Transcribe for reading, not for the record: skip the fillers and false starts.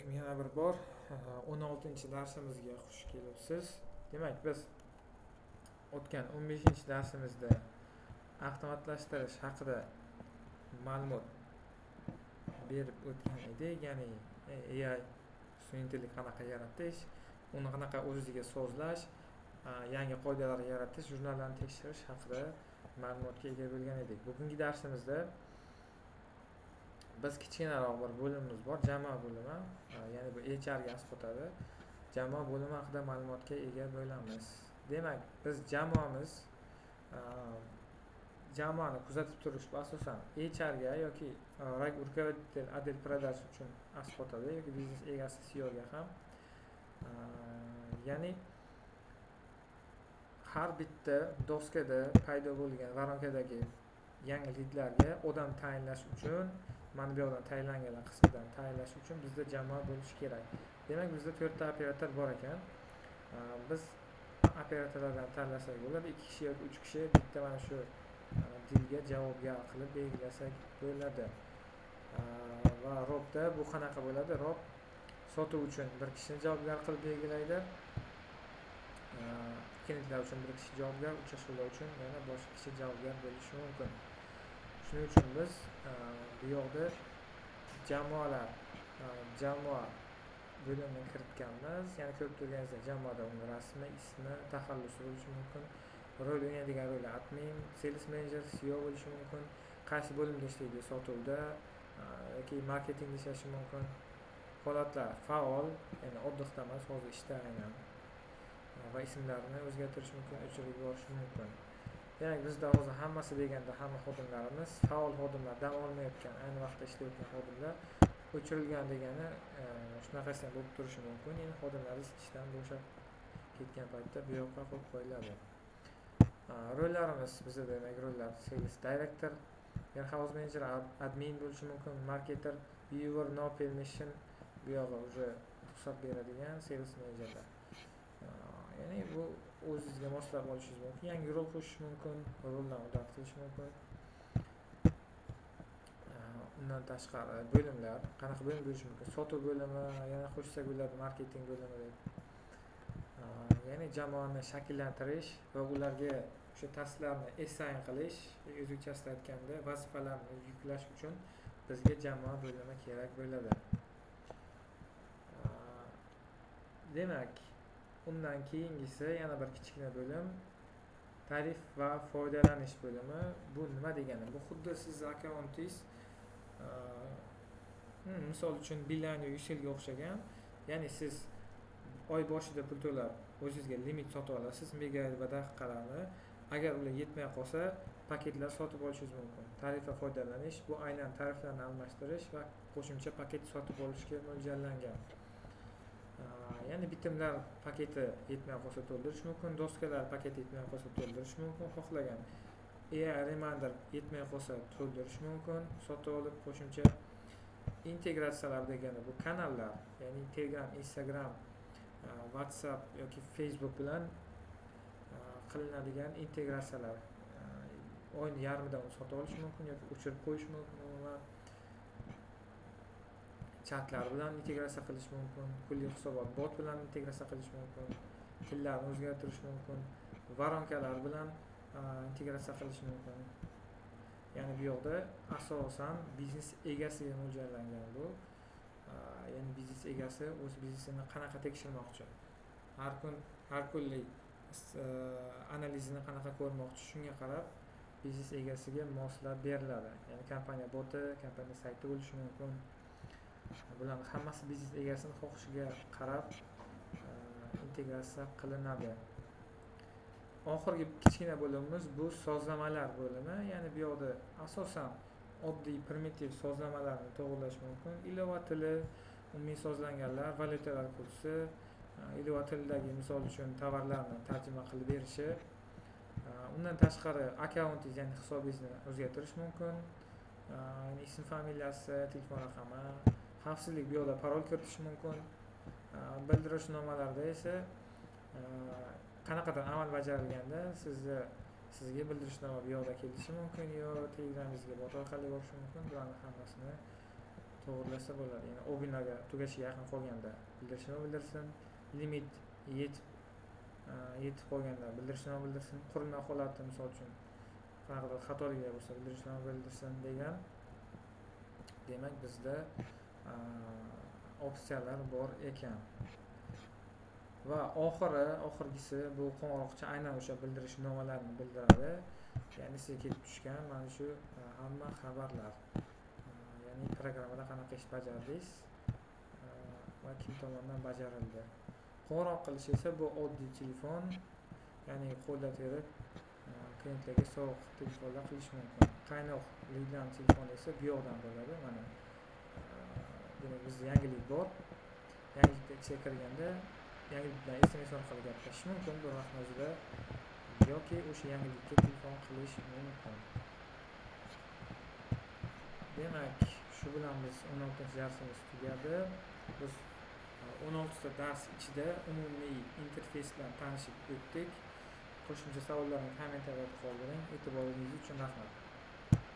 alaykum yana bir bor 16-darsimizga xush kelibsiz. Demak, biz o'tgan 15-darsimizda avtomatlashtirish haqida ma'lumot berib o'tgan edik. Ya'ni AI sun'iy intellekt qanaqa yaratish, uni qanaqa o'ziga sozlash, yangi qoidalar yaratish, jurnallarni tekshirish haqida ma'lumotga ega bo'lgan edik. Bugungi darsimizda biz kichkinaroq bir bo'limimiz bor, jamoa bo'limi, ya'ni bu HR ga asqotadi. Jamoa bo'limi haqida ma'lumotga ega bo'lamiz. Demak, biz jamoani kuzatib turish bu asosan HR ga yoki rukovodитель отдел продаж uchun asqotadi yoki biznes egasi CEO ga ham. Ya'ni har bitta doskada paydo bo'lgan voronkadagi yangi lidlarga odam tayinlash uchun, mana bu yoqdan tayinlanganlar qismidan tayinlash uchun bizda jamoa bo'lishi kerak. Demak, bizda 4 ta operator bor ekan. Biz operatorlardan tanlasak bo'ladi. 2 kishi yoki 3 kishi bitta mana shu dilga javobgar qilib belgilasak bo'ladi. Va robda bu qanaqa bo'ladi? Rob sotuv uchun bir kishini javobgar qilib belgilaydi. Klientlar uchun bir kishi javobgar, uchrashuvlar uchun yana boshqa kishi javobgar bo'lishi mumkin. Shuning uchun biz bu yoqda jamoa bo'limini kiritganmiz. Ya'ni ko'rib turganingizdek, jamoada uning rasmi, ismi, taxallusi bo'lishi mumkin. Rol o'ynaydigan roli admin, sales manager, CEO bo'lishi mumkin. Qaysi bo'limda ishlaydi? Sotuvda yoki marketingda ishlashi mumkin. Holatlar faol, ya'ni oddixda emas, hozir ishda aynan. Va ismlarini o'zgartirish mumkin, o'chirib yuborish mumkin. Demak, bizda hozir hammasi deganda hamma xodimlarimiz faol xodimlar, dam olmayotgan, ayni vaqtda ishlayotgan xodimlar. O'chirilgan degani shunaqasi ham bo'lib turishi mumkin. Endi xodimlaringiz ishdan bo'shab ketgan paytda bu yoqqa qo'yib qo'yiladi. Rollarimiz bizda demak rollar sales director, warehouse manager, admin bo'lishi mumkin, marketer, viewer, no permission, bu yog'i уже ruxsat beradigan sales managerlar. Ya'ni bu o'zingizga moslab olishingiz mumkin. Yangi rol qo'shish mumkin, rollarni adapte qilish mumkin. Undan tashqari bo'limlar qanaqa bo'lim bo'lishi mumkin? Sotuv bo'limi, yana qo'shsak bo'ladi, marketing bo'limi deb. Ya'ni jamoani shakllantirish va ularga o'sha taslarni assign qilish, o'zbekchasida aytganda vazifalarni yuklash uchun bizga jamoa bo'limi kerak bo'ladi. Demak, undan keyingisi yana bir kichkina bo'lim, tarif va foydalanish bo'limi. Bu nima degani? Bu xuddi siz akkauntingiz misol uchun Beeline yoki Ucell'ga o'xshagan. Ya'ni siz oy boshida pul to'lab o'zingizga limit sotib olasiz, megabayt va daqiqalarni. Agar ular yetmay qolsa, paketlar sotib olishingiz mumkin. Tarif va foydalanish bu aynan tariflarni almashtirish va qo'shimcha paket sotib olishga mo'ljallangan. Ya'ni bitimlar paketi yetmay qolsa to'ldirish mumkin, doskalar paketi yetmay qolsa to'ldirish mumkin, xohlagan AI reminder yetmay qolsa to'ldirish mumkin, sotib olib qo'shimcha integratsiyalar degani bu kanallar, ya'ni Telegram, Instagram, WhatsApp yoki Facebook bilan qilinadigan integratsiyalar. Oyni yarmidan sotib olish mumkin yoki o'chirib qo'yish mumkin. Chatlar bilan integratsiya qilish mumkin, pulli hisobot bot bilan integratsiya qilish mumkin, tillarni o'zgartirish mumkin, voronkalar bilan integratsiya qilish mumkin. Ya'ni bu yoqda asosan biznes egasiga mo'ljallangan bu. Ya'ni biznes egasi o'z biznesini qanaqa tekshirmoqchi, har kunlik analizini qanaqa ko'rmoqchi, shunga qarab biznes egasiga moslab beriladi. Ya'ni kompaniya boti, kompaniya sayti bo'lishi mumkin. Bularning hammasi biznes egasini xohishiga qarab integratsiya qilinadi. Oxirgi kichkina bo'limimiz bu sozlamalar bo'limi. Ya'ni bu yoqda asosan oddiy primitiv sozlamalarni to'g'irlash mumkin. Ilova tili, umumiy sozlanganlar, valyutalar kursi, ilova tilidagi misol uchun tovarlarni tarjima qilib berishi. Undan tashqari akkauntingiz, ya'ni hisobingizni o'zgartirish mumkin. Ism, familiyasi, telefon raqami, xavfsizlik bu yoqda parol kiritish mumkin. Bildirishnomalarda esa qanaqadir amal bajarilganda sizga bildirishnoma bu yoqda kelishi mumkin, yo telegramingizga bot orqali borishi mumkin. Bularning hammasini to'g'rilasa bo'ladi. Ya'ni o binoga tugashiga yaqin qolganda bildirishini bildirsin, limit yetib qolganda bildirishini bildirsin, qurilma holati misol uchun qanaqadir xatoliklar bo'lsa bildirishini bildirsin degan. Demak bizda opsiyalar bor ekan. Va oxirgisi bu qo'ng'iroqcha aynan o'sha bildirish nomalarini bildiradi. Ya'ni sizga kelib tushgan mana shu hamma xabarlar. Ya'ni programmada qanaqa ish bajardingiz va kim tomonidan bajarildi. Qo'ng'iroq qilish esa bu oddiy telefon, ya'ni qo'lda terib klientlarga sovuq telefonlar qilish mumkin. Qaynoq lildan telefon esa bu yoqdan bo'ladi. Mana demak bizda yangilik bor. Yangilikka ichga kirganda yangilikdan SMS orqali gaplashish mumkin bir vaqtning o'zida yoki o'sha yangilikka telefon qilish mumkin. Demak, shu bilan biz 16-darsimiz tugadi. Biz 16 dars ichida umumiy interfeys bilan tanishib o'tdik. Qo'shimcha savollarni kommentariyada qoldiring. E'tiboringiz uchun rahmat.